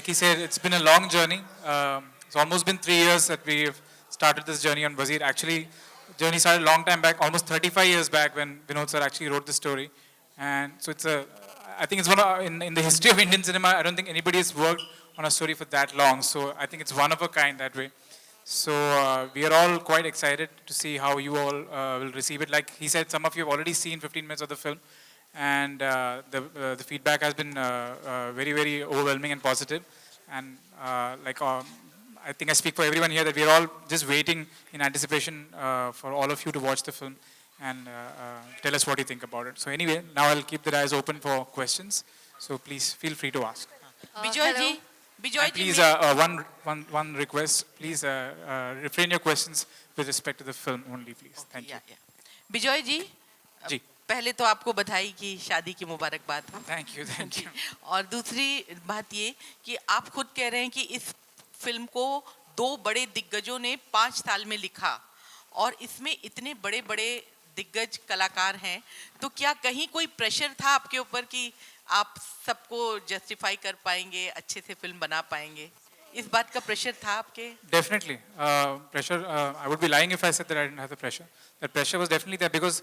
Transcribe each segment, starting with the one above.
he said, it's been a long journey. It's almost been 3 years that we've started this journey on Wazir. Actually, journey started a long time back, almost 35 years back when Vinod sir actually wrote the story. And so I think it's one of, in the history of Indian cinema, I don't think anybody has worked on a story for that long. So I think it's one of a kind that way. So we are all quite excited to see how you all will receive it. Like he said, some of you have already seen 15 minutes of the film, and the feedback has been very, very overwhelming and positive. And I think I speak for everyone here that we are all just waiting in anticipation for all of you to watch the film and tell us what you think about it. So anyway, now I'll keep the eyes open for questions. So please feel free to ask. Bijoy ji, Bijoy And ji, please, one request. Please refrain your questions with respect to the film only, please. Thank you. Bijoy जी, जी. पहले तो आपको बधाई की शादी की मुबारकबाद हो. Thank you, thank you. और दूसरी बात ये कि आप खुद कह रहे हैं कि इस फिल्म को 2 बड़े दिग्गजों ने 5 साल में लिखा और इसमें इतने बड़े बड़े दिग्गज कलाकार हैं, तो क्या कहीं कोई प्रेशर था आपके ऊपर कि आप सबको जस्टिफाई कर पाएंगे, अच्छे से फिल्म बना पाएंगे? इस बात का प्रेशर था आपके? Definitely. Pressure, I would be lying if I said that I didn't have the pressure. That pressure was definitely there because,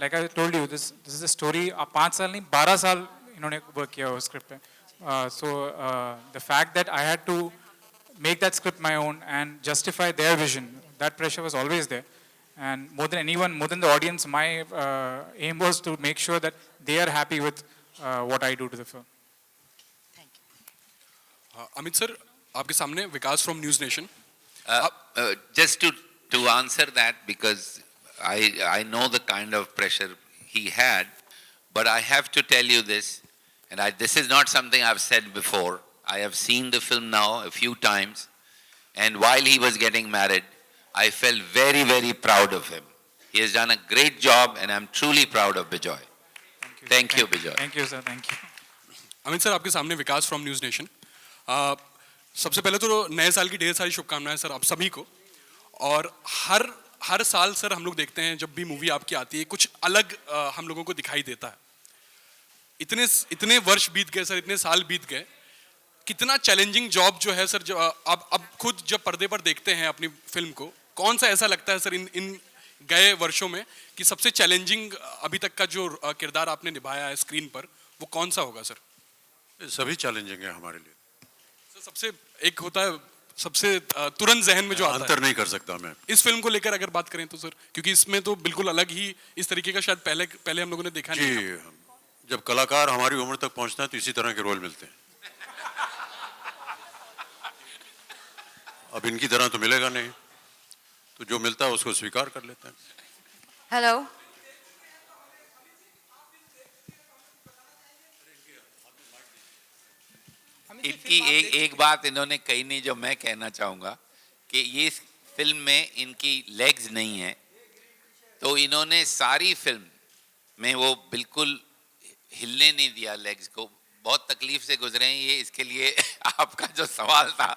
like I told you, this is a story. 5 साल नहीं, 12 साल इन्होंने work किया उस script पे. The fact that I had to make that script my own and justify their vision, that pressure was always there. And more than anyone, more than the audience, my aim was to make sure that they are happy with what I do to the film. Thank you. Amit sir, आपके सामने Vikas from News Nation. Just to answer that, because I know the kind of pressure he had, but I have to tell you this, and this is not something I've said before. I have seen the film now a few times, and while he was getting married, I felt very, very proud of him. He has done a great job, and I'm truly proud of Bijoy. Thank you, Bijoy. Thank you, sir. Thank you. Amit sir, आपके सामने Vikas from News nation. सबसे पहले तो नए साल की ढेर सारी शुभकामनाएं सर आप सभी को. और हर साल सर हम लोग देखते हैं जब भी मूवी आपकी आती है कुछ अलग हम लोगों को दिखाई देता है. इतने वर्ष बीत गए सर, इतने साल बीत गए. कितना चैलेंजिंग जॉब जो है सर, जो अब खुद जब पर्दे पर देखते हैं अपनी फिल्म को, कौन सा ऐसा लगता है सर इन गए वर्षों में कि सबसे चैलेंजिंग अभी तक का जो किरदार आपने निभाया है स्क्रीन पर, वो कौन सा होगा सर? सभी चैलेंजिंग है हमारे लिए. सर सबसे एक होता है सबसे तुरंत जहन में जो आता है, अंतर नहीं कर सकता मैं इस फिल्म को लेकर अगर बात करें तो सर, क्योंकि इसमें तो बिल्कुल अलग ही इस तरीके का शायद पहले हम लोगों ने देखा नहीं जी. जब कलाकार हमारी उम्र तक पहुंचता है तो इसी तरह के रोल मिलते हैं. अब इनकी तरह तो मिलेगा नहीं, तो जो मिलता है उसको स्वीकार कर लेते हैं. हेलो. इनकी एक बात इन्होंने कही नहीं जो मैं कहना चाहूँगा कि ये फिल्म में इनकी लेग्स नहीं है, तो इन्होंने सारी फिल्म में वो बिल्कुल हिलने नहीं दिया लेग्स को. बहुत तकलीफ से गुजरे हैं ये, इसके लिए आपका जो सवाल था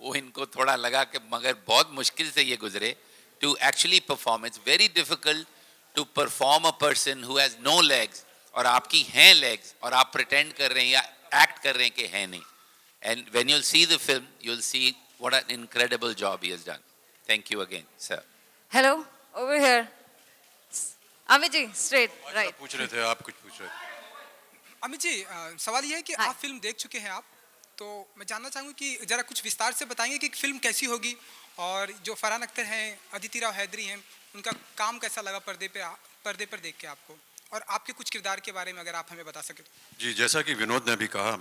वो इनको थोड़ा लगा कि मगर बहुत मुश्किल से ये गुजरे to actually perform. It's very difficult to perform a person who has no legs और आपकी हैं लेग्स और आप प्रिटेंड कर रहे हैं या एक्ट कर रहे हैं कि है नहीं. And when you will see the film you will see what an incredible job he has done. Thank you again sir. Hello, over here. Amit ji, straight right. पूछ रहे थे, आप कुछ पूछ रहे थे. अमित जी, सवाल ये है कि आप फिल्म देख चुके हैं आप, तो मैं जानना चाहूँगा कि जरा कुछ विस्तार से बताएंगे कि फिल्म कैसी होगी और जो फरहान अख्तर हैं, अदिति राव हैदरी हैं, उनका काम कैसा लगा पर्दे पर देख के आपको, और आपके कुछ किरदार के बारे में अगर आप हमें बता सकें. जी, जैसा कि विनोद ने भी कहा,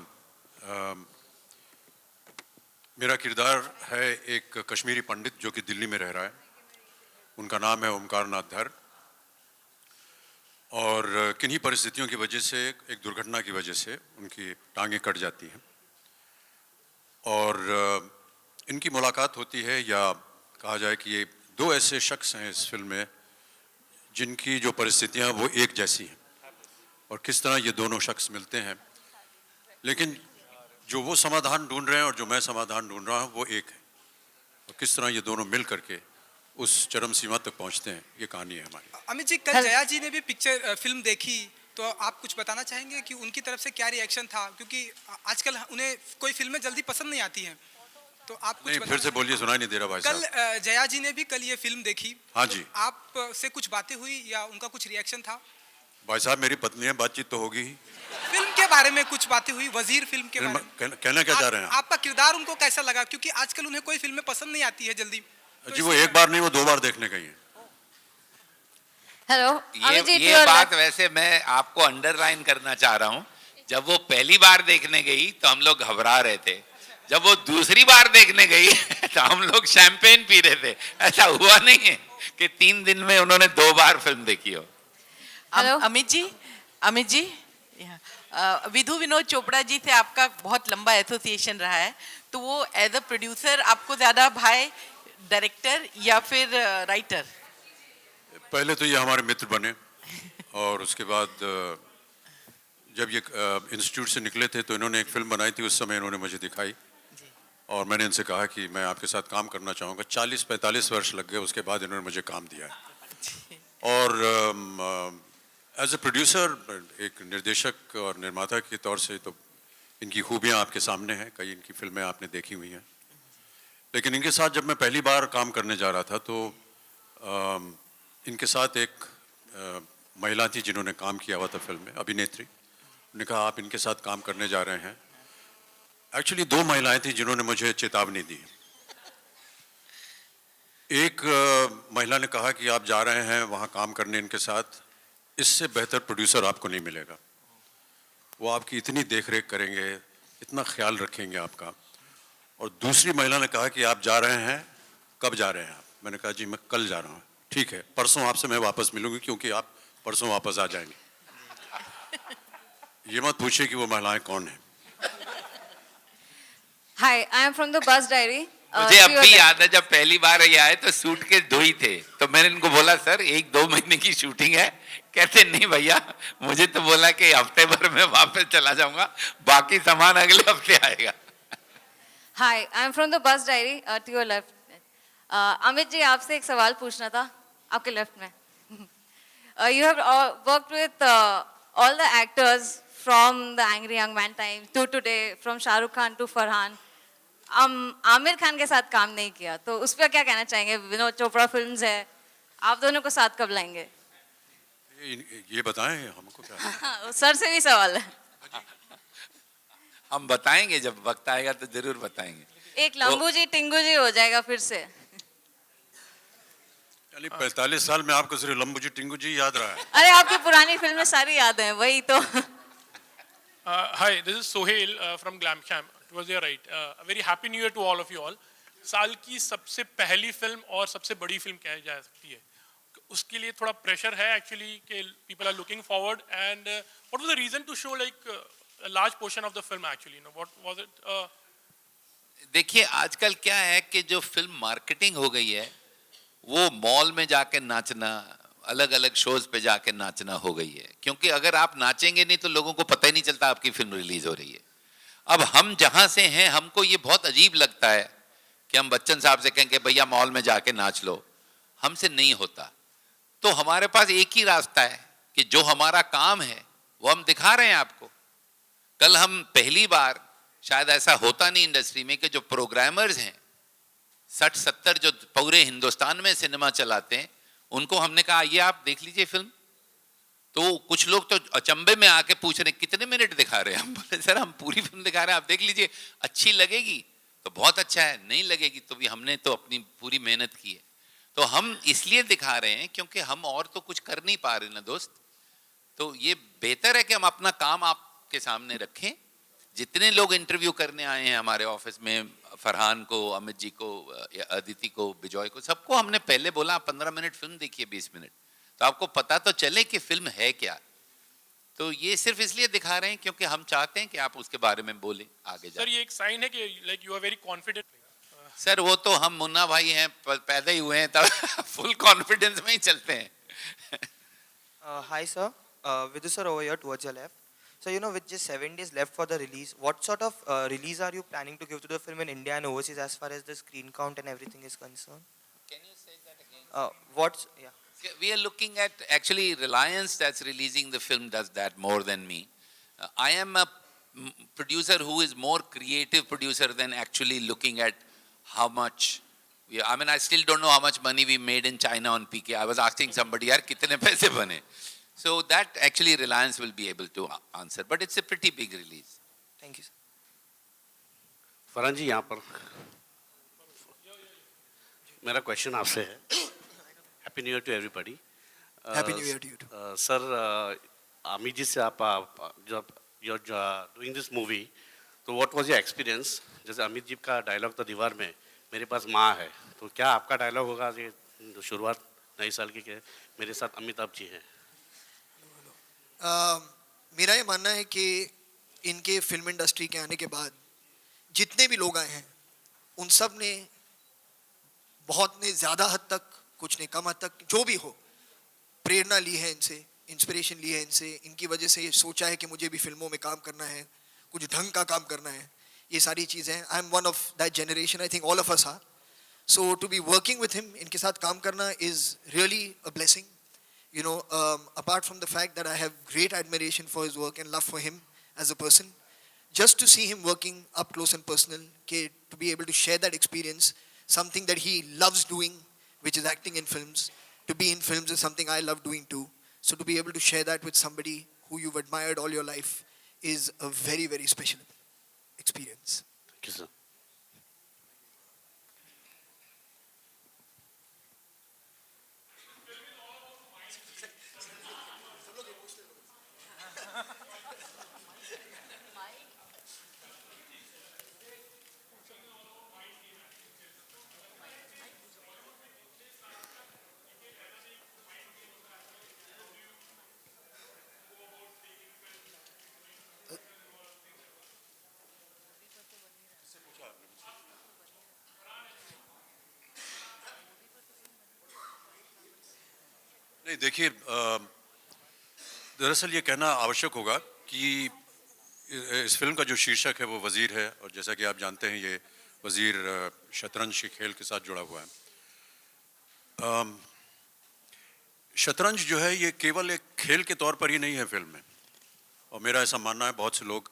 मेरा किरदार है एक कश्मीरी पंडित जो कि दिल्ली में रह रहा है. उनका नाम है ओमकार नाथ धर. और किन्हीं परिस्थितियों की वजह से, एक दुर्घटना की वजह से उनकी टांगें कट जाती हैं और इनकी मुलाकात होती है, या कहा जाए कि ये 2 ऐसे शख्स हैं इस फिल्म में जिनकी जो परिस्थितियां वो एक जैसी हैं और किस तरह ये दोनों शख्स मिलते हैं, लेकिन जो वो समाधान ढूंढ रहे हैं और जो मैं समाधान ढूंढ रहा हूँ वो एक है, और किस तरह ये दोनों मिल करके उस चरम सीमा तक पहुँचते हैं, ये कहानी है हमारी. अमित जी, कल जया जी ने भी फिल्म देखी तो आप कुछ बताना चाहेंगे कि उनकी तरफ से क्या रिएक्शन था, क्योंकि आजकल उन्हें कोई फिल्में जल्दी पसंद नहीं आती हैं, तो आप कुछ नहीं, फिर से बोलिए, सुनाई नहीं दे रहा भाई कल साहब। जया जी ने भी कल ये फिल्म देखी। हाँ जी। तो आप से कुछ बातें हुई या उनका कुछ रिएक्शन था? भाई साहब, मेरी पत्नी है, बातचीत तो होगी ही। फिल्म के बारे में कुछ बातें हुई, वजीर फिल्म के बारे में कहना क्या चाह रहे हैं आप? आपका किरदार उनको कैसा लगा, क्योंकि आजकल उन्हें कोई फिल्में पसंद नहीं आती है जल्दी, तो जी, वो एक बार नहीं, वो 2 बार देखने गई है। हेलो अमित जी, ये बात वैसे मैं आपको अंडरलाइन करना चाह रहा हूँ। जब वो पहली बार देखने गई तो हम लोग घबरा रहे थे, जब वो दूसरी बार देखने गई तो हम लोग शैंपेन पी रहे थे। ऐसा हुआ नहीं है कि 3 दिन में उन्होंने 2 बार फिल्म देखी हो। हेलो अमित जी, विधु विनोद चोपड़ा जी से आपका बहुत लंबा एसोसिएशन रहा है, तो वो एज अ प्रोड्यूसर आपको ज्यादा भाई, डायरेक्टर या फिर राइटर? पहले तो ये हमारे मित्र बने, और उसके बाद जब ये इंस्टीट्यूट से निकले थे तो इन्होंने एक फिल्म बनाई थी, उस समय इन्होंने मुझे दिखाई और मैंने इनसे कहा कि मैं आपके साथ काम करना चाहूँगा। 40-45 वर्ष लग गए, उसके बाद इन्होंने मुझे काम दिया है। और एज ए प्रोड्यूसर, एक निर्देशक और निर्माता के तौर से तो इनकी खूबियाँ आपके सामने हैं, कई इनकी फिल्में आपने देखी हुई हैं। लेकिन इनके साथ जब मैं पहली बार काम करने जा रहा था तो इनके साथ एक महिला थी जिन्होंने काम किया हुआ था फिल्म में, अभिनेत्री। उन्होंने कहा आप इनके साथ काम करने जा रहे हैं। एक्चुअली 2 महिलाएं थी जिन्होंने मुझे चेतावनी दी। एक महिला ने कहा कि आप जा रहे हैं वहाँ काम करने इनके साथ, इससे बेहतर प्रोड्यूसर आपको नहीं मिलेगा। वो आपकी इतनी देखरेख करेंगे, इतना ख्याल रखेंगे आपका। और दूसरी महिला ने कहा कि आप जा रहे हैं, कब जा रहे हैं आप? मैंने कहा जी मैं कल जा रहा हूँ। ठीक है, परसों आपसे मैं वापस मिलूंगी, क्योंकि आप परसों वापस आ जाएंगे। ये मत पूछिए कि वो महिलाएं कौन हैं। Hi, I am from the bus diary. मुझे अब भी याद है जब पहली बार ये आए तो सूट के 2 ही थे, तो मैंने इनको बोला सर 1-2 महीने की शूटिंग है। कहते नहीं भैया, मुझे तो बोला कि हफ्ते भर में वापस चला जाऊंगा, बाकी सामान अगले हफ्ते आएगा। Hi, I am from the bus diary, to your left. Amit ji, आपसे एक सवाल पूछना था, आपके लेफ्ट में। You have worked with all the actors from the angry young man time to today, from Shahrukh Khan to Farhan. Aamir Khan के साथ काम नहीं किया, तो उस पर क्या कहना चाहेंगे? विनोद चोपड़ा फिल्म्स है, आप दोनों को साथ कब लाएंगे? ये बताएं हमको क्या? सर से भी सवाल है। हम बताएंगे, जब वक्त आएगा तो जरूर बताएंगे। एक लंबू जी टिंगू जी हो जाएगा फिर से। 45 साल में आपको सिर्फ लंबू जी टिंगू जी याद रहा है? अरे आपकी पुरानी फिल्में सारी याद हैं, वही तो। Hi, this is Sohail from Glamsham. It was your right. A very happy new year to all of you all. साल की सबसे पहली फिल्म और सबसे बड़ी फिल्म कही जा सकती है, उसके लिए थोड़ा प्रेशर है एक्चुअली कि people are looking forward. And what was the reason to show like a large portion of the film actually? You know, what was it? देखिए आजकल क्या है कि जो फिल्म मार्केटिंग हो गई है वो मॉल में जाके नाचना, अलग अलग शोज पे जाके नाचना हो गई है। क्योंकि अगर आप नाचेंगे नहीं तो लोगों को पता ही नहीं चलता आपकी फिल्म रिलीज हो रही है। अब हम जहां से हैं हमको ये बहुत अजीब लगता है कि हम बच्चन साहब से कहें कि भैया मॉल में जाके नाच लो, हमसे नहीं होता। तो हमारे पास एक ही रास्ता है कि जो हमारा काम है वो हम दिखा रहे हैं आपको। कल हम पहली बार, शायद ऐसा होता नहीं इंडस्ट्री में, कि जो प्रोग्रामर्स हैं 60-70 जो पूरे हिंदुस्तान में सिनेमा चलाते हैं, उनको हमने कहा ये आप देख लीजिए फिल्म। तो कुछ लोग तो अचंभे में आके पूछ रहे कितने मिनट दिखा रहे हैं। हम बोले सर हम पूरी फिल्म दिखा रहे हैं, आप देख लीजिए, अच्छी लगेगी तो बहुत अच्छा है, नहीं लगेगी तो भी हमने तो अपनी पूरी मेहनत की है। तो हम इसलिए दिखा रहे हैं क्योंकि हम और तो कुछ कर नहीं पा रहे ना दोस्त। तो ये बेहतर है कि हम अपना काम आपके सामने रखें। जितने लोग इंटरव्यू करने आए हैं हमारे ऑफिस में, फरहान को, अमित जी को, अदिति को, बिजॉय को, सबको हमने पहले बोला 15 मिनट फिल्म देखिए, 20 मिनट, तो आपको पता तो चले कि फिल्म है क्या। तो ये सिर्फ इसलिए दिखा रहे हैं क्योंकि हम चाहते हैं कि आप उसके बारे में बोलें आगे जाए। सर ये एक साइन है कि like you are very confident. Sir वो तो हम मुन्ना भाई हैं, पैदा ही हुए हैं तब फुल कॉन्फिडेंस में ही चलते हैं। Hi sir, Vidhu sir over here towards your left. So you know, with just 7 days left for the release, what sort of release are you planning to give to the film in India and overseas as far as the screen count and everything is concerned? Can you say that again? What's yeah? We are looking at actually Reliance that's releasing the film does that more than me. I am a producer who is more creative producer than actually looking at how much. I mean, I still don't know how much money we made in China on PK. I was asking somebody, yaar, kitne paise bane? So that actually Reliance will be able to answer. But it's a pretty big release. Thank you, sir. Farhan जी, यहाँ पर मेरा question आपसे है. Happy new year to everybody. Happy new year to you too. Sir, Amit ji से आप जब you are doing this movie, तो what was your experience? जैसे अमित जी का डायलॉग था दीवार में, मेरे पास माँ है, तो क्या आपका डायलॉग होगा ये शुरुआत नए साल की के मेरे साथ अमिताभ जी हैं? मेरा ये मानना है कि इनके फिल्म इंडस्ट्री के आने के बाद जितने भी लोग आए हैं उन सब ने बहुत ने ज़्यादा हद तक, कुछ ने कम हद तक, जो भी हो, प्रेरणा ली है इनसे, इंस्पिरेशन ली है इनसे. इनकी वजह से ये सोचा है कि मुझे भी फिल्मों में काम करना है, कुछ ढंग का काम करना है. ये सारी चीज़ें, I am one of that generation, I think all of us are. So to be working with him, इनके साथ काम करना is really a blessing. You know, apart from the fact that I have great admiration for his work and love for him as a person, just to see him working up close and personal, to be able to share that experience, something that he loves doing, which is acting in films, to be in films is something I love doing too. So to be able to share that with somebody who you've admired all your life is a very, very special experience. Thank you, sir. नहीं, देखिए, दरअसल ये कहना आवश्यक होगा कि इस film का जो शीर्षक है वो वज़ीर है, और जैसा कि आप जानते हैं ये वज़ीर शतरंज के खेल के साथ जुड़ा हुआ है. शतरंज जो है ये केवल एक खेल के तौर पर ही नहीं है फिल्म में, और मेरा ऐसा मानना है, बहुत से लोग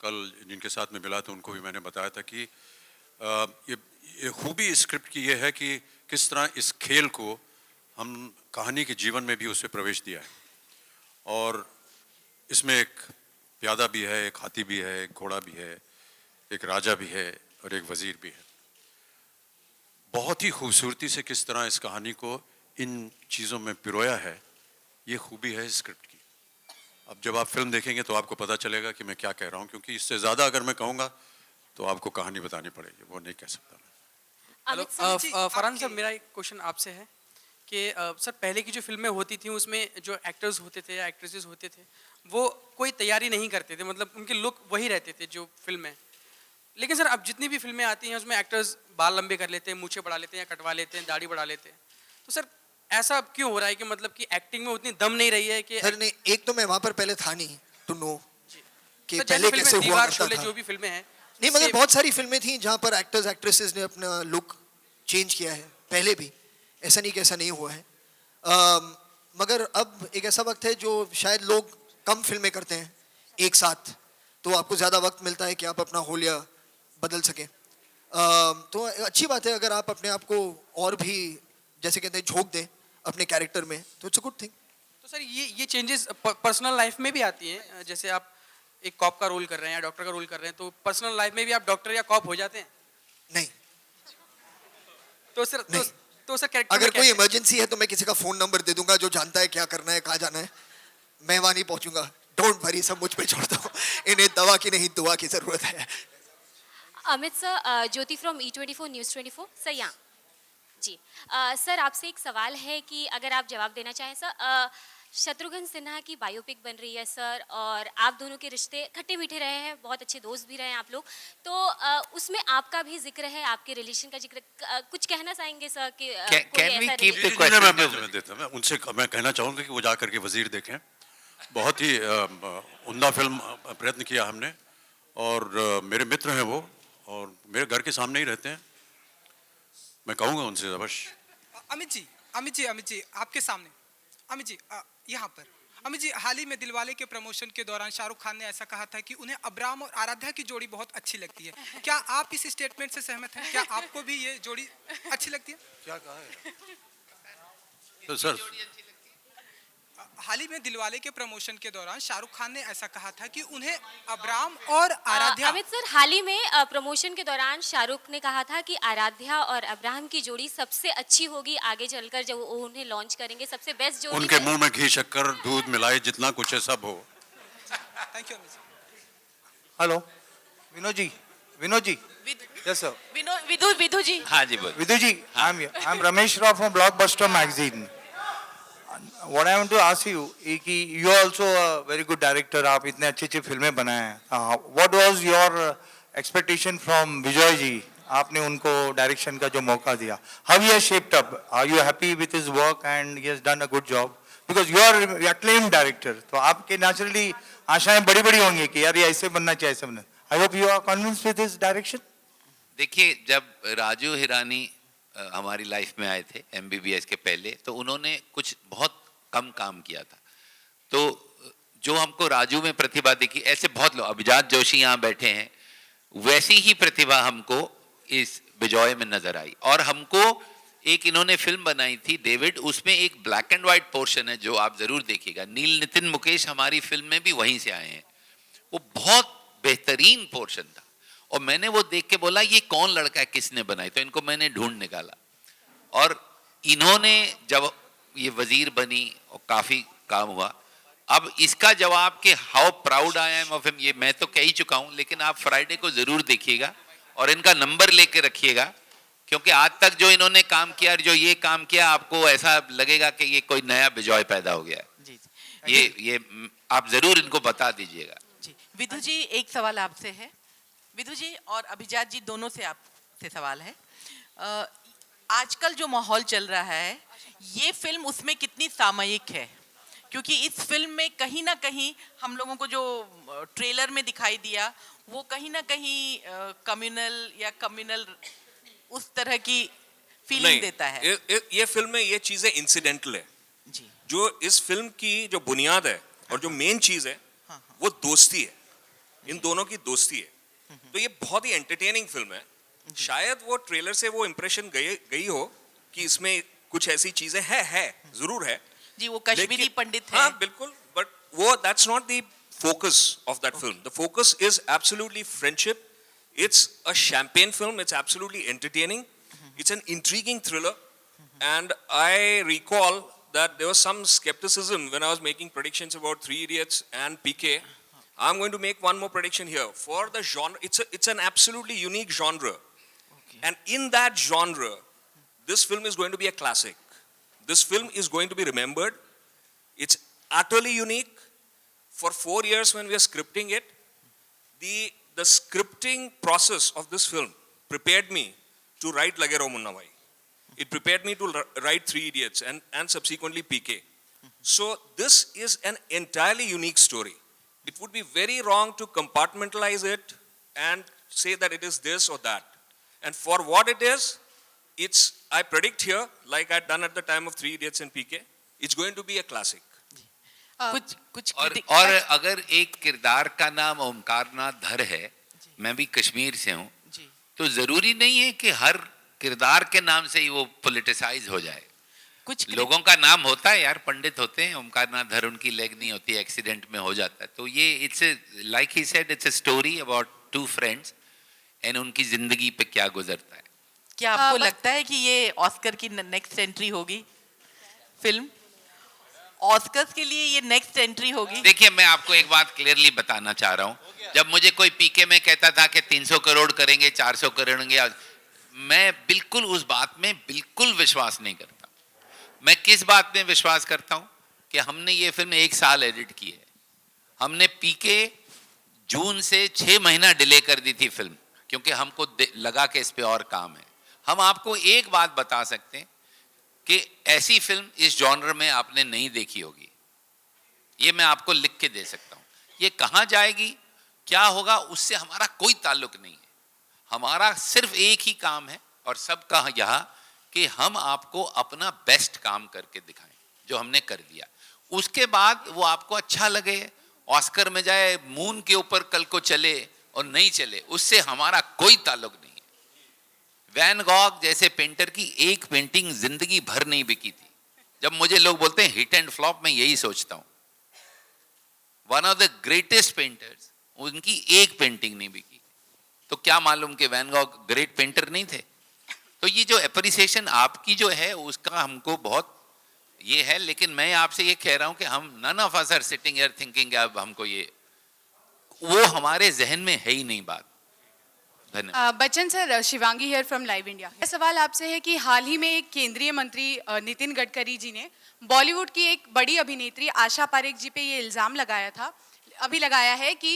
कल जिनके साथ में मिला था उनको भी मैंने बताया था कि ये खूबी इस स्क्रिप्ट की ये है कि किस तरह इस खेल को हम कहानी के जीवन में भी उससे प्रवेश दिया है. और इसमें एक प्यादा भी है, एक हाथी भी है, एक घोड़ा भी है, एक राजा भी है और एक वज़ीर भी है. बहुत ही खूबसूरती से किस तरह इस कहानी को इन चीज़ों में पिरोया है, ये खूबी है इस स्क्रिप्ट की. अब जब आप फिल्म देखेंगे तो आपको पता चलेगा कि मैं क्या कह रहा हूँ, क्योंकि इससे ज़्यादा अगर मैं कहूँगा तो आपको कहानी बतानी पड़ेगी, वो नहीं कह सकता मैं. हेलो फरहान सर, मेरा एक क्वेश्चन आपसे है कि सर पहले की जो फिल्में होती थी उसमें जो एक्टर्स होते थे या एक्ट्रेसेस होते थे वो कोई तैयारी नहीं करते थे, मतलब उनके लुक वही रहते थे जो फिल्म में. लेकिन सर अब जितनी भी फिल्में आती हैं उसमें एक्टर्स बाल लंबे कर लेते हैं, मूछें बढ़ा लेते हैं या कटवा लेते हैं, दाढ़ी बढ़ा लेते हैं. तो सर ऐसा अब क्यों हो रहा है कि मतलब कि एक्टिंग में उतनी दम नहीं रही है कि सर नहीं, एक तो मैं वहाँ पर पहले था नहीं टू नो कि सर, पहले कैसे हुआ करता शोले था. जो भी फिल्में हैं नहीं, मगर बहुत सारी फिल्में थी जहाँ पर एक्टर्स एक्ट्रेसेस ने अपना लुक चेंज किया है पहले भी, ऐसा नहीं कि ऐसा नहीं हुआ है. मगर अब एक ऐसा वक्त है जो शायद लोग कम फिल्में करते हैं एक साथ, तो आपको ज़्यादा वक्त मिलता है कि आप अपना होलिया बदल सकें. तो अच्छी बात है अगर आप अपने आप को और भी जैसे कहते हैं झोंक दें अपने कैरेक्टर में, तो इट्स अ गुड थिंग. तो सर ये चेंजेस पर्सनल लाइफ में भी आती हैं, जैसे आप एक कॉप का रोल कर रहे हैं या डॉक्टर का रोल कर रहे हैं, तो पर्सनल लाइफ में भी आप डॉक्टर या कॉप हो जाते हैं? नहीं. तो सर नहीं. तो सर कैरेक्टर अगर कोई इमरजेंसी है तो मैं किसी का फोन नंबर दे दूंगा जो जानता है क्या करना है, कहाँ जाना है. मैं वहाँ नहीं पहुंचूंगा, डोंट वरी, सब मुझ पे छोड़ दो. इन्हें दवा की नहीं दुआ की जरूरत है. Amit sir, Jyoti from E24 news 24. Sir यहाँ जी. सर आपसे एक सवाल है कि अगर आप जवाब देना चाहें सर. शत्रुघ्न सिन्हा की बायोपिक बन रही है सर, और आप दोनों के रिश्ते खट्टे मीठे रहे हैं, बहुत अच्छे दोस्त भी रहे हैं आप लोग, तो उसमें आपका भी जिक्र है, आपके रिलेशन का जिक्र, कुछ कहना चाहेंगे सर कि Can we keep the मैं उनसे मैं कहना चाहूँगा कि वो जा करके वज़ीर देखें. बहुत ही उम्दा फिल्म प्रयत्न किया हमने, और मेरे मित्र हैं वो, और मेरे घर के सामने ही रहते हैं. मैं कहूँगा उनसे बस. अमित जी, अमित जी आपके सामने। अमित जी यहाँ पर। अमित जी, हाल ही में दिलवाले के प्रमोशन के दौरान शाहरुख खान ने ऐसा कहा था कि उन्हें अब्राम और आराध्या की जोड़ी बहुत अच्छी लगती है। क्या आप इस स्टेटमेंट से सहमत हैं? क्या आपको भी ये जोड़ी अच्छी लगती है? क्या कहा है? तो सर, हाल ही में दिलवाले के प्रमोशन के दौरान शाहरुख खान ने ऐसा कहा था कि उन्हें अब्राम और आराध्या। अमित सर, हाल ही में प्रमोशन के दौरान शाहरुख ने कहा था कि आराध्या और अब्राहम की जोड़ी सबसे अच्छी होगी आगे चलकर जब वो उन्हें लॉन्च करेंगे, सबसे बेस्ट जोड़ी। उनके मुंह में घी शक्कर दूध मिलाए जितना कुछ है सब हो। Thank you. Hello Vinod ji. Yes sir. Vidhu ji. हाँ जी बोल। Vidhu ji, I am Ramesh Rao from Blockbuster magazine. What I want to ask you is कि you are also a very good director, आप इतने अच्छी फिल्में बनाए हैं। What was your expectation from Vijay ji? आपने उनको डायरेक्शन का जो मौका दिया, how he has shaped up? Are you happy with his work and he has done a good job? Because you are acclaimed director, तो आपके naturally आशाएं बड़ी-बड़ी होंगी कि यार ये ऐसे बनना चाहिए, ऐसे बनना। I hope you are convinced with his direction. देखिए, जब राजू हिरानी हमारी लाइफ में आए थे MBBS के पहले, तो उन्होंने कुछ बहुत कम काम किया था। तो जो हमको राजू में प्रतिभा दिखी, ऐसे बहुत लोग, अभिजात जोशी यहाँ बैठे हैं, वैसी ही प्रतिभा हमको इस विजय में नजर आई। और हमको एक इन्होंने फिल्म बनाई थी डेविड, उसमें एक ब्लैक एंड व्हाइट पोर्शन है जो आप जरूर देखिएगा। नील नितिन मुकेश हमारी फिल्म में भी वहीं से आए हैं। वो बहुत बेहतरीन पोर्शन था और मैंने वो देख के बोला ये कौन लड़का है, किसने बनाई? तो इनको मैंने ढूंढ निकाला और इन्होंने जब ये वजीर बनी और काफी काम हुआ। अब इसका जवाब कि how proud I am of him, ये मैं तो कह ही चुका हूं, लेकिन आप फ्राइडे को जरूर देखिएगा और इनका नंबर लेके रखिएगा, क्योंकि आज तक जो इन्होंने काम किया, जो ये काम किया, आपको ऐसा लगेगा कि ये कोई नया विजय पैदा हो गया है। ये आप जरूर इनको बता दीजिएगा। जी विधु जी, एक सवाल आपसे है। विधु जी और अभिजात जी दोनों से आपसे सवाल है। आजकल जो माहौल चल रहा है, ये फिल्म उसमें कितनी सामयिक है? क्योंकि इस फिल्म में कहीं ना कहीं हम लोगों को जो ट्रेलर में दिखाई दिया, वो कहीं ना कहीं कम्युनल उस तरह की फीलिंग देता है। ये फिल्म में ये चीजें इंसिडेंटल है जी। जो इस फिल्म की जो बुनियाद है और जो मेन चीज है वो दोस्ती है, इन दोनों की दोस्ती है। तो ये बहुत ही एंटरटेनिंग फिल्म है। शायद वो ट्रेलर से वो इंप्रेशन गई हो कि इसमें कुछ ऐसी चीजें है जरूर है जी। वो कश्मीरी पंडित है। हाँ बिल्कुल, बट वो that's not the focus of that film. The focus is absolutely friendship. It's a champagne film, it's absolutely entertaining, it's an intriguing thriller. And I recall that there was some skepticism when I was making predictions about Three Idiots and PK. I'm going to make one more prediction here. For the genre, it's an absolutely unique genre. Okay. And in that genre, this film is going to be a classic. This film is going to be remembered. It's utterly unique. For 4 years when we are scripting it, the scripting process of this film prepared me to write Lagero Munna Bhai. It prepared me to write Three Idiots and subsequently PK. So this is an entirely unique story. It would be very wrong to compartmentalize it and say that it is this or that. And for what it is, I predict here, like I'd done at the time of Three Idiots and PK, it's going to be a classic. और अगर एक किरदार का नाम ओमकारनाथ धर है, मैं भी कश्मीर से हूँ, तो जरूरी नहीं है कि हर किरदार के नाम से ही वो पॉलिटिसाइज हो जाए। कुछ लोगों का नाम होता है यार, पंडित होते हैं, ओमकारनाथ धर उनकी लेग नहीं होती, एक्सीडेंट में हो जाता है। तो ये it's like he said, it's a story about two friends and उनकी जिंदगी पे क्या गुजरता है। क्या आपको लगता है कि ये ऑस्कर की नेक्स्ट एंट्री होगी? फिल्म ऑस्कर्स के लिए ये नेक्स्ट एंट्री होगी? देखिए, मैं आपको एक बात क्लियरली बताना चाह रहा हूँ। जब मुझे कोई पीके में कहता था कि 300 करोड़ करेंगे, 400 करेंगे, मैं बिल्कुल उस बात में बिल्कुल विश्वास नहीं करता। मैं किस बात में विश्वास करता हूं कि हमने ये फिल्म 1 साल एडिट की है। हमने पीके जून से 6 महीना डिले कर दी थी फिल्म, क्योंकि हमको लगा कि इस पे और काम है। हम आपको एक बात बता सकते हैं कि ऐसी फिल्म इस जॉनर में आपने नहीं देखी होगी। ये मैं आपको लिख के दे सकता हूं। ये कहां जाएगी, क्या होगा, उससे हमारा कोई ताल्लुक नहीं है। हमारा सिर्फ एक ही काम है और सबका यहाँ कि हम आपको अपना बेस्ट काम करके दिखाएं, जो हमने कर दिया। उसके बाद वो आपको अच्छा लगे, ऑस्कर में जाए, मून के ऊपर कल को चले और नहीं चले, उससे हमारा कोई ताल्लुक नहीं है। वैन गॉग जैसे पेंटर की एक पेंटिंग जिंदगी भर नहीं बिकी थी। जब मुझे लोग बोलते हैं हिट एंड फ्लॉप, मैं यही सोचता हूं, one of the greatest painters, उनकी एक पेंटिंग नहीं बिकी, तो क्या मालूम कि वैन गॉग ग्रेट पेंटर नहीं थे। तो ये जो एप्रिसिएशन आपकी जो है उसका हमको बहुत ये है, लेकिन मैं आपसे ये कह रहा हूं कि हम none of us are sitting here thinking अब हमको ये, वो हमारे जहन में है ही नहीं बात। धन्यवाद। Bachchan sir, Shivangi here from live India. यह सवाल आपसे है कि हाल ही में एक केंद्रीय मंत्री नितिन गडकरी जी ने बॉलीवुड की एक बड़ी अभिनेत्री आशा पारेख जी पे ये इल्ज़ाम लगाया है कि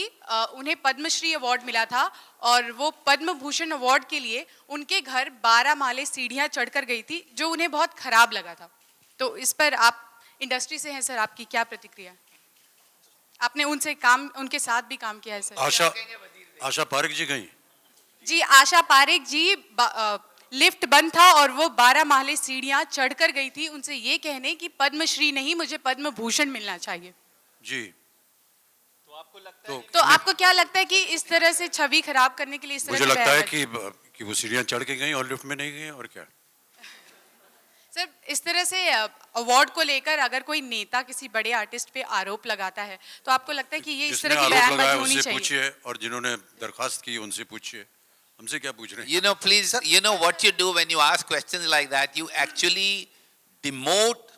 उन्हें पद्मश्री अवार्ड मिला था और वो पद्म भूषण अवार्ड के लिए उनके घर 12 माले सीढ़ियाँ चढ़कर गई थी, जो उन्हें बहुत खराब लगा था। तो इस पर आप इंडस्ट्री से हैं सर, आपकी क्या प्रतिक्रिया? आपने उनके साथ भी काम किया है सर। आशा पारेख जी गई जी, आशा पारेख जी लिफ्ट बंद था और वो 12 माले सीढ़ियां चढ़कर गई थी, उनसे ये कहने कि पद्मश्री नहीं, मुझे पद्म भूषण मिलना चाहिए जी। तो आपको क्या लगता है कि इस तरह से छवि खराब करने के लिए इस तरह मुझे के लगता है बयान? कि वो सीढ़ियां चढ़ के गई और लिफ्ट में नहीं गई, और क्या। सर, इस तरह से अवार्ड को लेकर अगर कोई नेता किसी बड़े आर्टिस्ट पे आरोप लगाता है तो आपको लगता है कि ये इस तरह की बयानबाजी होनी चाहिए? पूछिए, और जिन्होंने दरखास्त की उनसे पूछिए, हमसे क्या पूछ रहे हैं? You know, please, you know what you do when you ask questions like that, you actually demote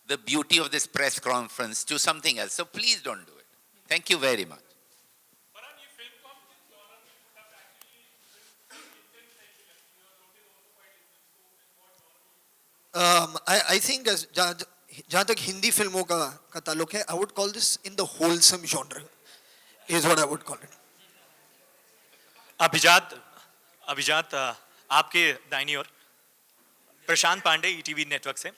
the beauty of this press conference to something else. So please don't do it. Thank you very much. I think जहाँ तक हिंदी फिल्मों का ताल्लुक है, I would call this in the wholesome genre, is what I would call it. अभिजात आपके दाहिनी ओर, प्रशांत Pandey, ETV network से।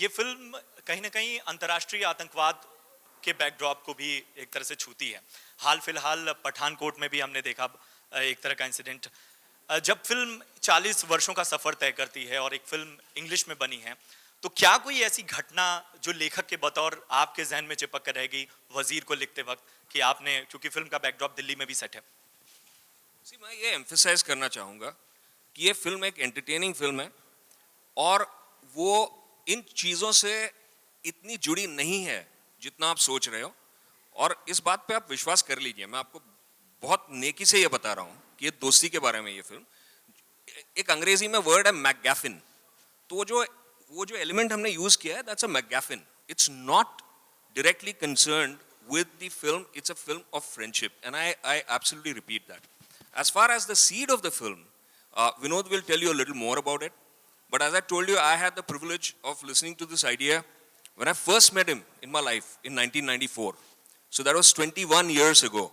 ये फिल्म कहीं ना कहीं अंतर्राष्ट्रीय आतंकवाद के बैकड्रॉप को भी एक तरह से छूती है। हाल फिलहाल पठानकोट में भी हमने देखा एक तरह का इंसिडेंट। जब फिल्म 40 वर्षों का सफर तय करती है और एक फिल्म इंग्लिश में बनी है, तो क्या कोई ऐसी घटना जो लेखक के बतौर आपके जहन में चिपक कर रहेगी वजीर को लिखते वक्त, कि आपने, क्योंकि फिल्म का बैकड्रॉप दिल्ली में भी सेट है? मैं ये एम्फसाइज करना चाहूँगा कि ये फिल्म एक एंटरटेनिंग फिल्म है और वो इन चीज़ों से इतनी जुड़ी नहीं है जितना आप सोच रहे हो, और इस बात पे आप विश्वास कर लीजिए। मैं आपको बहुत नेकी से ये बता रहा हूँ कि ये दोस्ती के बारे में ये फिल्म, एक अंग्रेजी में वर्ड है मैकगैफिन, तो वो जो एलिमेंट हमने यूज़ किया है, that's a MacGuffin. It's not directly concerned with the film, it's a film of friendship, and I absolutely repeat that. As far as the seed of the film, Vinod will tell you a little more about it, but as I told you, I had the privilege of listening to this idea when I first met him in my life in 1994. So that was 21 years ago.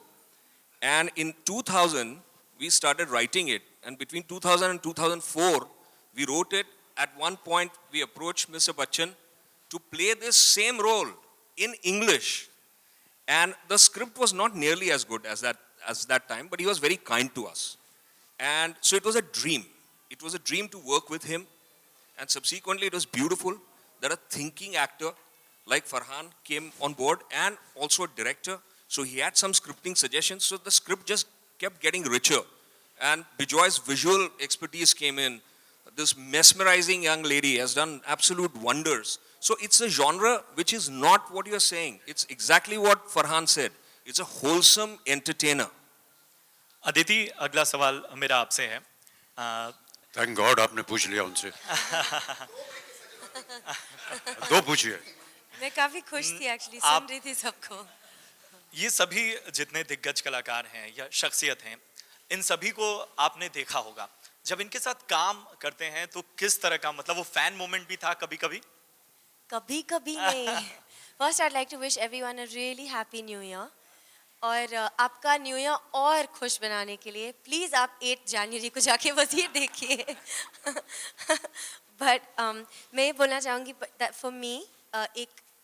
And in 2000, we started writing it, and between 2000 and 2004, we wrote it. At one point, we approached Mr. Bachchan to play this same role in English, and the script was not nearly as good as that time, but he was very kind to us, and so it was a dream. It was a dream to work with him, and subsequently it was beautiful that a thinking actor like Farhan came on board, and also a director. So he had some scripting suggestions. So the script just kept getting richer, and Bijoy's visual expertise came in. This mesmerizing young lady has done absolute wonders. So it's a genre which is not what you're saying. It's exactly what Farhan said. It's a wholesome entertainer. Aditi, अगला सवाल मेरा आपसे है। Thank God आपने पूछ लिया उनसे। दो पूछिए। मैं काफी खुश थी एक्चुअली, सुन रही थी सबको। ये सभी जितने दिग्गज कलाकार हैं या शख्सियत हैं, इन सभी को आपने देखा होगा। जब इनके साथ काम करते हैं तो किस तरह का, मतलब वो फैन मोमेंट भी था कभी-कभी? कभी-कभी नहीं। First I'd like to wish everyone a really happy new year, और आपका न्यू ईयर और खुश बनाने के लिए प्लीज़ आप 8 जनवरी को जाके वजीर देखिए। बट मैं ये बोलना चाहूँगी फॉर मी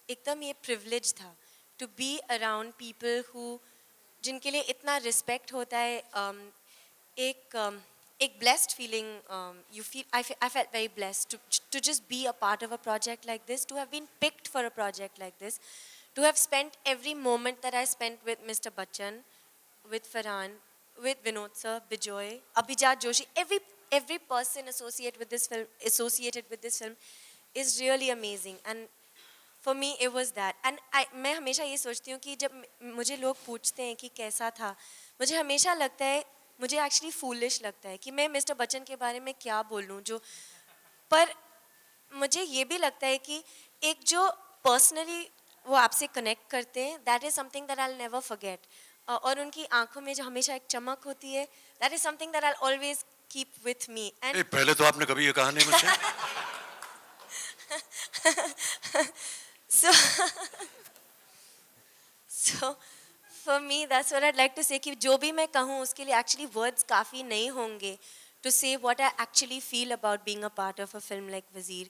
एकदम ये प्रिविलेज था to be around people who जिनके लिए इतना रिस्पेक्ट होता है। एक एक blessed feeling. I felt very blessed to just be a part of a project like this, to have been picked for a project like this, to have spent every moment that I spent with Mr. Bachchan, with Farhan, with Vinod sir, Bijoy, Abhijat Joshi, every person associated with this film is really amazing. And for me it was that. And मैं हमेशा ये सोचती हूँ कि जब मुझे लोग पूछते हैं कि कैसा था, मुझे हमेशा लगता है, मुझे एक्चुअली फूलिश लगता है कि मैं मिस्टर बच्चन के बारे में क्या बोलूं, जो पर मुझे ये भी लगता है कि एक जो पर्सनली वो आपसे कनेक्ट करते हैं, that is something that I will never forget. और उनकी आंखों में जो हमेशा एक चमक होती है, that is something that I will always keep with me. And पहले तो आपने कभी ये कहा नहीं मुझसे. so for me that's what I'd like to say, कि जो भी मैं कहूँ उसके लिए actually words काफ़ी नहीं होंगे to say what I actually feel about being a part of a film like Wazir.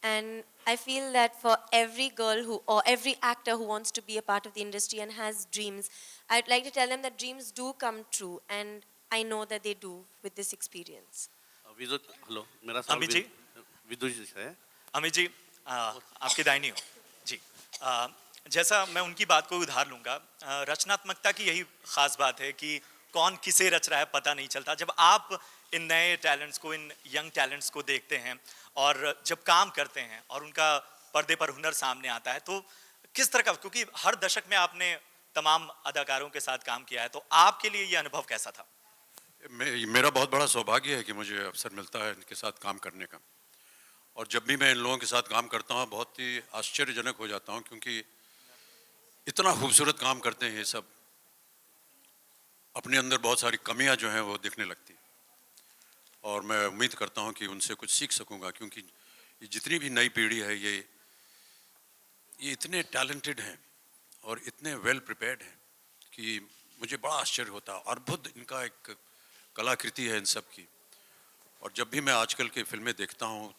And I feel that for every girl or every actor who wants to be a part of the industry and has dreams, I'd like to tell them that dreams do come true, and I know that they do with this experience. विदुत, hello, मेरा सवाल अमित जी, विदुत जी से है. अमित जी, आपके दाहिनी हो जी. जैसा मैं उनकी बात को उधार लूंगा, रचनात्मकता की यही खास बात है कि कौन किसे रच रहा है पता नहीं चलता. जब आप इन नए टैलेंट्स को, इन यंग टैलेंट्स को देखते हैं और जब काम करते हैं और उनका पर्दे पर हुनर सामने आता है, तो किस तरह का, क्योंकि हर दशक में आपने तमाम अदाकारों के साथ काम किया है, तो आपके लिए ये अनुभव कैसा था? मेरा बहुत बड़ा सौभाग्य है कि मुझे अवसर मिलता है इनके साथ काम करने का. और जब भी मैं इन लोगों के साथ काम करता हूँ बहुत ही आश्चर्यजनक हो जाता हूँ, क्योंकि इतना खूबसूरत काम करते हैं ये सब. अपने अंदर बहुत सारी कमियां जो हैं वो दिखने लगती हैं, और मैं उम्मीद करता हूं कि उनसे कुछ सीख सकूंगा, क्योंकि ये जितनी भी नई पीढ़ी है ये इतने टैलेंटेड हैं और इतने वेल प्रिपेयर्ड हैं कि मुझे बड़ा आश्चर्य होता है. अद्भुत इनका एक कलाकृति है इन सब की. और जब भी मैं आजकल के फिल्में देखता हूँ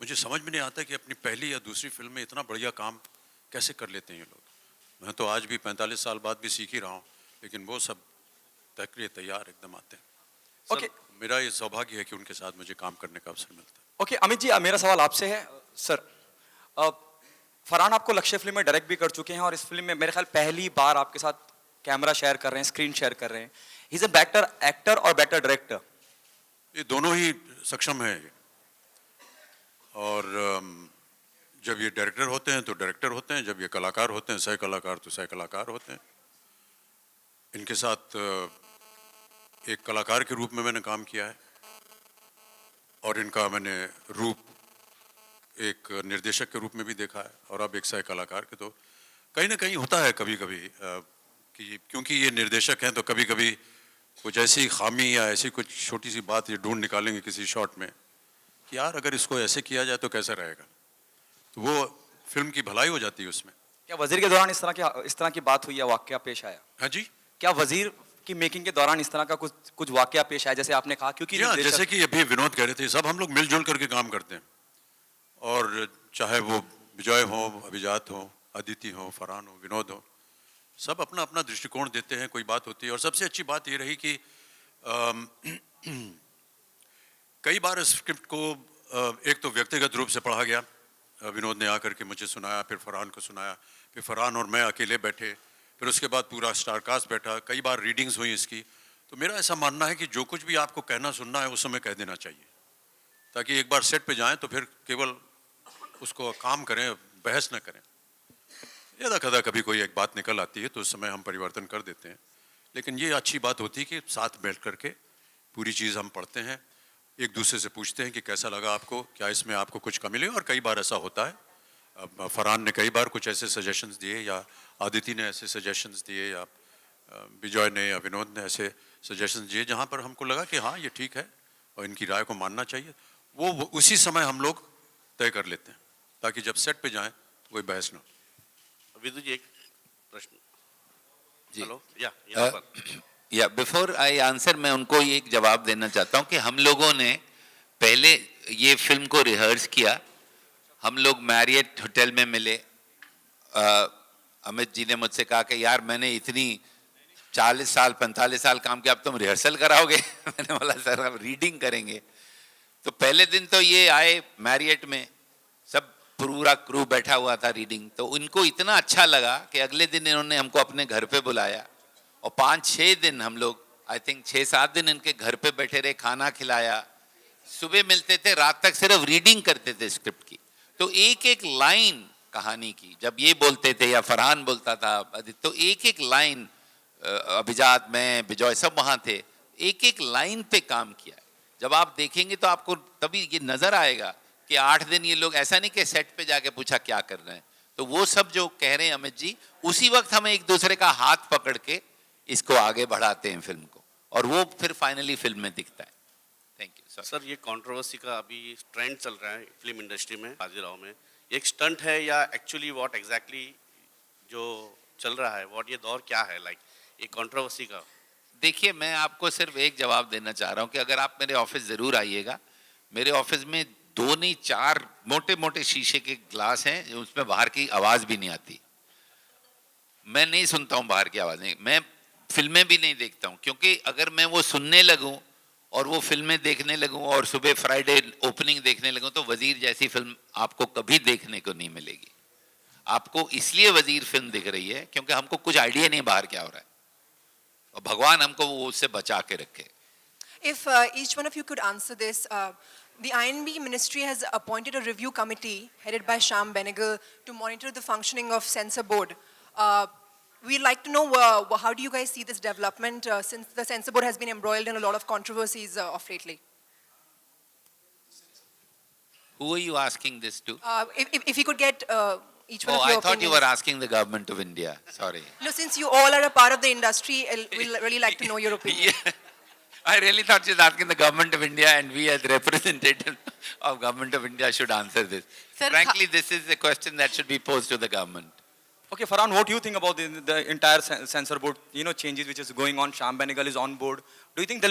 मुझे समझ में नहीं आता कि अपनी पहली या दूसरी फिल्म में इतना बढ़िया काम कैसे कर लेते हैं ये लोग. मैं तो आज भी 45 साल बाद भी सीख ही रहा हूँ, लेकिन वो सब तक लिए तैयार एकदम आते हैं. ओके, मेरा ये सौभाग्य है कि उनके साथ मुझे काम करने का अवसर मिलता है. ओके अमित जी, मेरा सवाल आपसे है. सर, फरहान आपको लक्ष्य फिल्म में डायरेक्ट भी कर चुके हैं और इस फिल्म में मेरे ख्याल पहली बार आपके साथ कैमरा शेयर कर रहे हैं, स्क्रीन शेयर कर रहे हैं. He is a better actor और बेटर डायरेक्टर? ये दोनों ही सक्षम है. और जब ये डायरेक्टर होते हैं तो डायरेक्टर होते हैं, जब ये कलाकार होते हैं सह कलाकार तो सह कलाकार होते हैं. इनके साथ एक कलाकार के रूप में मैंने काम किया है और इनका मैंने रूप एक निर्देशक के रूप में भी देखा है, और अब एक सह कलाकार के. तो कहीं ना कहीं होता है कभी कभी कि क्योंकि ये निर्देशक हैं तो कभी कभी कुछ ऐसी खामी या ऐसी कुछ छोटी सी बात ये ढूंढ निकालेंगे किसी शॉट में कि यार अगर इसको ऐसे किया जाए तो कैसा रहेगा, तो वो फिल्म की भलाई हो जाती है उसमें. क्या वजीर के दौरान इस तरह की बात हुई या वाकया पेश आया? हाँ जी. क्या वजीर की मेकिंग के दौरान इस तरह का कुछ वाकया पेश आया जैसे आपने कहा? क्योंकि जैसे कि अभी विनोद कह रहे थे, सब हम लोग मिलजुल करके काम करते हैं, और चाहे वो विजय हो, अभिजात हो, अदिति हो, फरहान हो, विनोद हो, सब अपना अपना दृष्टिकोण देते हैं. कोई बात होती है, और सबसे अच्छी बात ये रही कि कई बार स्क्रिप्ट को एक तो व्यक्तिगत रूप से पढ़ा गया, विनोद ने आकर के मुझे सुनाया, फिर फरहान को सुनाया, फिर फरहान और मैं अकेले बैठे, फिर उसके बाद पूरा स्टारकास्ट बैठा, कई बार रीडिंग्स हुई इसकी. तो मेरा ऐसा मानना है कि जो कुछ भी आपको कहना सुनना है उस समय कह देना चाहिए, ताकि एक बार सेट पे जाएं तो फिर केवल उसको काम करें, बहस न करें. यदा कदा कभी कोई एक बात निकल आती है तो उस समय हम परिवर्तन कर देते हैं, लेकिन ये अच्छी बात होती है कि साथ बैठ करके पूरी चीज़ हम पढ़ते हैं, एक दूसरे से पूछते हैं कि कैसा लगा आपको, क्या इसमें आपको कुछ कमी लगी. और कई बार ऐसा होता है, फरहान ने कई बार कुछ ऐसे सजेशंस दिए, या आदिति ने ऐसे सजेशंस दिए, या विजय ने या विनोद ने ऐसे सजेशंस दिए जहाँ पर हमको लगा कि हाँ ये ठीक है और इनकी राय को मानना चाहिए. वो उसी समय हम लोग तय कर लेते हैं, ताकि जब सेट पे जाएं तो कोई बहस ना हो. विदु जी, एक प्रश्न. जी. हेलो, या बिफोर आई आंसर, मैं उनको ये एक जवाब देना चाहता हूँ कि हम लोगों ने पहले ये फिल्म को रिहर्स किया. हम लोग मैरियट होटल में मिले. अमित जी ने मुझसे कहा कि यार मैंने इतनी 40 साल 45 साल काम किया, अब तुम रिहर्सल कराओगे? मैंने बोला सर अब रीडिंग करेंगे। तो पहले दिन तो ये आए मैरियट में, सब पूरा क्रू बैठा हुआ था रीडिंग, तो उनको इतना अच्छा लगा कि अगले दिन इन्होंने हमको अपने घर पे बुलाया और 5-6 दिन हम लोग, आई थिंक 6-7 दिन इनके घर पे बैठे रहे, खाना खिलाया, सुबह मिलते थे, रात तक सिर्फ रीडिंग करते थे स्क्रिप्ट की। तो एक एक लाइन कहानी की, जब ये बोलते थे या फरहान बोलता था, तो एक एक लाइन, अभिजात, मैं, बिजॉय सब वहाँ थे, एक एक लाइन पे काम किया। जब आप देखेंगे तो आपको तभी ये नजर आएगा कि 8 दिन ये लोग, ऐसा नहीं कि सेट पे जाके पूछा क्या कर रहे हैं, तो वो सब जो कह रहे हैं अमित जी, उसी वक्त हमें एक दूसरे का हाथ पकड़ के इसको आगे बढ़ाते हैं फिल्म को, और वो फिर फाइनली फिल्म में दिखता है। Thank you sir. ये कंट्रोवर्सी का अभी ट्रेंड चल रहा है फिल्म इंडस्ट्री में, बाजीराव में, एक स्टंट है या एक्चुअली व्हाट एग्जैक्टली जो चल रहा है, व्हाट ये दौर क्या है, लाइक ये कंट्रोवर्सी का? देखिए, मैं आपको सिर्फ एक जवाब देना चाह रहा हूँ कि अगर आप मेरे ऑफिस जरूर आइएगा, मेरे ऑफिस में 2 नहीं 4 मोटे मोटे शीशे के ग्लास हैं, उसमें बाहर की आवाज भी नहीं आती। मैं नहीं सुनता हूँ बाहर की आवाजें, मैं फिल्में भी नहीं देखता हूँ, क्योंकि अगर मैं वो सुनने लगूं और वो फिल्में देखने लगूं और सुबह फ्राइडे ओपनिंग देखने लगूं, तो वजीर जैसी फिल्म आपको कभी देखने को नहीं मिलेगी। आपको इसलिए वजीर फिल्म दिख रही है क्योंकि हमको कुछ आइडिया नहीं बाहर क्या हो रहा है, और भगवान हमको वो उससे बचा के रखे। If each one of you could answer this, the INB Ministry has appointed a review committee headed by Shyam Benegal to monitor the functioning of Censor Board. We'd like to know how do you guys see this development since the Censor Board has been embroiled in a lot of controversies of lately? Who are you asking this to? If you could get each one of I your thought you opinions. were asking the government of India. Sorry. No, since you all are a part of the industry, we'd really like to know your opinion. Yeah. I really thought she was asking the government of India, and we as representative of government of India should answer this. Sir, Frankly, this is a question that should be posed to the government. Okay, Farhan, what do you think about the entire censor board, changes which is going on? Shyam Benegal is on board. Do you think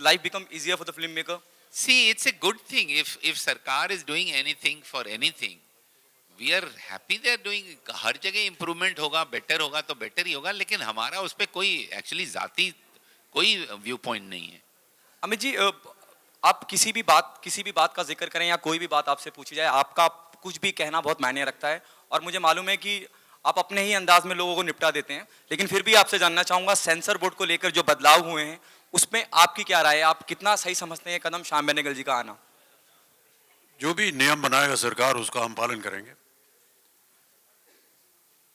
life become easier for the filmmaker? See, it's a good thing if Sarkar is doing anything for anything. We are happy they are doing. हर जगह improvement होगा, better होगा तो better ही होगा, लेकिन हमारा उस पे कोई actually जाती कोई व्यू पॉइंट नहीं है। अमित जी, आप किसी भी बात का जिक्र करें या कोई भी बात आपसे पूछी जाए, आपका कुछ भी कहना बहुत मायने रखता है, और मुझे मालूम है कि आप अपने ही अंदाज में लोगों को निपटा देते हैं, लेकिन फिर भी आपसे जानना चाहूंगा सेंसर बोर्ड को लेकर जो बदलाव हुए हैं उसमें आपकी क्या राय है? आप कितना सही समझते हैं कदम श्याम बेनेगल जी का आना? जो भी नियम बनाएगा सरकार उसका हम पालन करेंगे।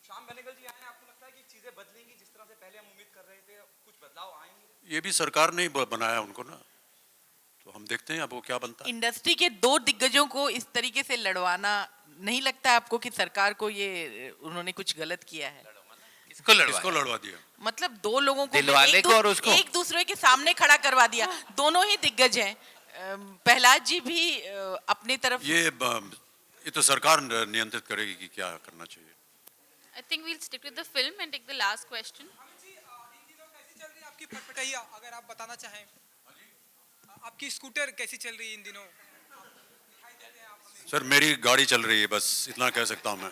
श्याम बेनेगल जी आए, आपको लगता है कि चीजें बदलेंगी जिस तरह से पहले हम उम्मीद कर रहे थे, कुछ बदलाव आएंगे? ये भी सरकार ने ही बनाया उनको ना, तो हम देखते हैं अब वो क्या बनता है। इंडस्ट्री के 2 दिग्गजों को इस तरीके से लड़वाना, नहीं लगता आपको कि सरकार को ये उन्होंने कुछ गलत किया है? किसको लड़वा दिया? मतलब 2 लोगों को दिलवाले को और उसको एक दूसरे के सामने खड़ा करवा दिया। दोनों ही दिग्गज हैं। प्रहलाद जी भी अपनी तरफ। ये तो सरकार नियंत्रित करेगी कि क्या करना चाहिए। I think we'll stick with the film and take the last question. आपकी फटफटैया अगर आप बताना चाहें, आपकी स्कूटर कैसी चल रही है इन दिनों? सर मेरी गाड़ी चल रही है, बस इतना कह सकता हूं मैं।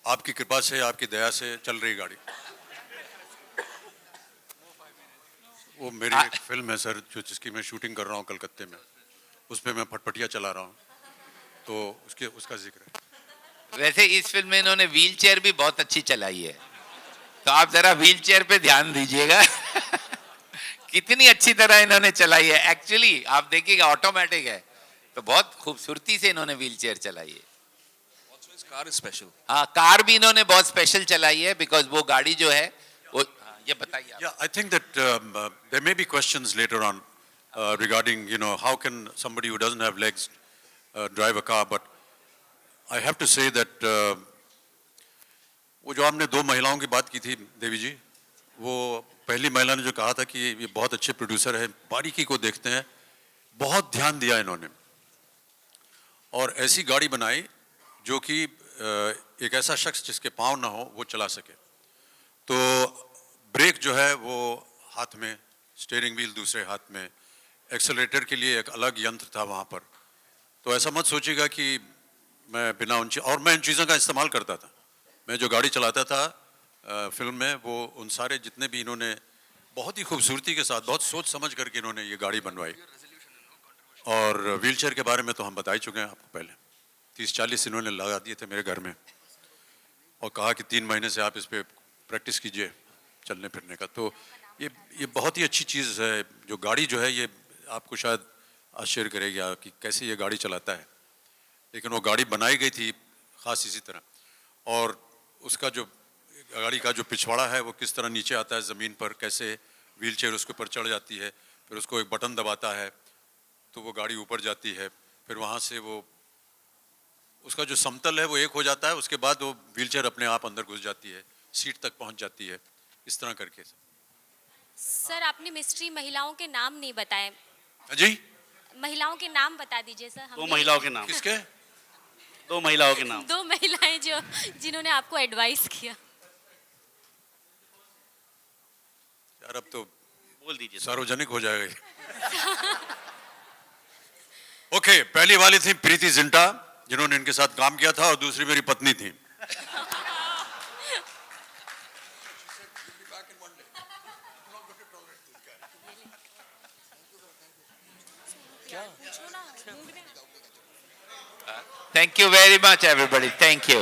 आपकी कृपा से, आपकी दया से चल रही गाड़ी। वो मेरी एक फिल्म है सर, जिसकी मैं शूटिंग कर रहा हूँ कलकत्ते में, उसमें मैं फटफटिया चला रहा हूँ, तो उसका जिक्र है। वैसे इस फिल्म में इन्होंने व्हील चेयर भी बहुत अच्छी चलाई है, तो आप जरा व्हील चेयर पे ध्यान दीजिएगा। कितनी अच्छी तरह इन्होंने चलाई है। एक्चुअली आप देखिएगा ऑटोमेटिक है, तो बहुत खूबसूरती से इन्होंने व्हील चेयर चलाई है। Car special. हाँ, कार भी इन्होंने बहुत स्पेशल चलाई है, बिकॉज वो गाड़ी जो है वो, ये बताइए। Yeah, I think that there may be questions later on regarding, how can somebody who doesn't have legs drive a car, but I have to say that वो जो आपने 2 महिलाओं की बात की थी देवी जी, वो पहली महिला ने जो कहा था कि ये बहुत अच्छे प्रोड्यूसर है, बारीकी को देखते हैं, बहुत ध्यान दिया इन्होंने, और ऐसी गाड़ी बनाई जो कि एक ऐसा शख्स जिसके पाँव ना हो वो चला सके। तो ब्रेक जो है वो हाथ में, स्टीयरिंग व्हील दूसरे हाथ में, एक्सेलरेटर के लिए एक अलग यंत्र था वहाँ पर। तो ऐसा मत सोचिएगा कि मैं बिना और मैं इन चीज़ों का इस्तेमाल करता था। मैं जो गाड़ी चलाता था फिल्म में, वो उन सारे जितने भी इन्होंने बहुत ही खूबसूरती के साथ, बहुत सोच समझ करके इन्होंने ये गाड़ी बनवाई। और व्हीलचेयर के बारे में तो हम बता ही चुके हैं आपको पहले। 30-40 इन्होंने लगा दिए थे मेरे घर में और कहा कि 3 महीने से आप इस पर प्रैक्टिस कीजिए चलने फिरने का। तो ये बहुत ही अच्छी चीज़ है। जो गाड़ी जो है ये आपको शायद आश्चर्य करेगी कि कैसे ये गाड़ी चलाता है, लेकिन वो गाड़ी बनाई गई थी ख़ास इसी तरह। और उसका जो गाड़ी का जो पिछवाड़ा है वो किस तरह नीचे आता है ज़मीन पर, कैसे व्हीलचेयर उसके ऊपर चढ़ जाती है, फिर उसको एक बटन दबाता है तो वो गाड़ी ऊपर जाती है, फिर वहाँ से वो उसका जो समतल है वो एक हो जाता है, उसके बाद वो व्हीलचेयर अपने आप अंदर घुस जाती है, सीट तक पहुँच जाती है, इस तरह करके। सर आपने मिस्ट्री महिलाओं के नाम नहीं बताए। जी, महिलाओं के नाम बता दीजिए सर। 2 महिलाओं के नाम। किसके? 2 महिलाओं के नाम। 2 महिलाएं जिन्होंने आपको एडवाइस किया। यार अब तो बोल दीजिए, सार्वजनिक हो जाएगा। ओके, पहली वाली थी प्रीति जिंटा, जिन्होंने इनके साथ काम किया था, और दूसरी मेरी पत्नी थी। Thank you very much, everybody. Thank you.